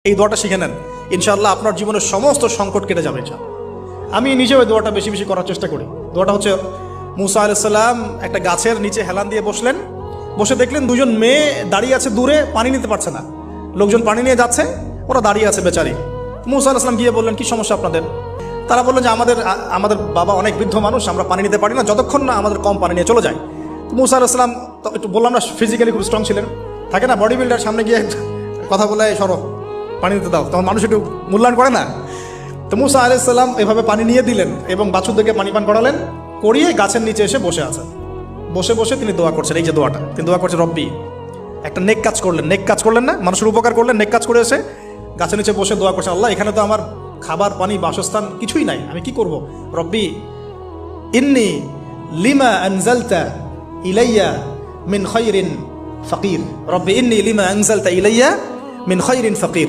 এই দোয়াটা শিখে নেন, ইনশাআল্লাহ আপনার জীবনের সমস্ত সংকট কেটে যাবে। আমি নিজেও এই দোয়াটা বেশি বেশি করার চেষ্টা করি। দোয়াটা হচ্ছে, মুসা আলাইহিস সালাম একটা গাছের নিচে হেলান দিয়ে বসলেন, বসে দেখলেন দুজন মেয়ে দাঁড়িয়ে আছে দূরে, পানি নিতে পারছে না, লোকজন পানি নিয়ে যাচ্ছে, ওরা দাঁড়িয়ে আছে বেচারি। মুসা আলাইহিস সালাম গিয়ে বললেন, কি সমস্যা আপনাদের? তারা বললেন যে আমাদের বাবা অনেক বৃদ্ধ মানুষ, আমরা পানি নিতে পারি না যতক্ষণ না আমাদের কম পানি নিয়ে চলে যায়। মুসা আলাইহিস সালাম একটু বললাম না, ফিজিক্যালি খুব স্ট্রং ছিলেন, থাকে না বডি বিল্ডার, সামনে গিয়ে কথা বলে সরো পানি দিতে দাও, তখন মানুষ একটু মূল্যায়ন করে না। তো মুসা আলাইহিস সালাম এভাবে পানি নিয়ে দিলেন এবং বাছুরদেরকে পানি পান করালেন, করিয়ে গাছের নিচে এসে বসে আছেন। বসে বসে তিনি দোয়া করছেন, এই যে দোয়াটা তিনি দোয়া করছেন, রব্বি, একটা নেক কাজ করলেন, নেক কাজ করলেন না, মানুষের উপকার করলেন, নেক কাজ করে এসে গাছের নিচে বসে দোয়া করছেন, আল্লাহ এখানে তো আমার খাবার পানি বাসস্থান কিছুই নাই, আমি কি করব? রব্বি ইন্নি লিমা আনজালতা ইলাইয়া মিন খায়রিন ফাকির, রব্বি ইন্নি লিমা আনজালতা ইলাইয়া মিন খায়রিন ফাকির।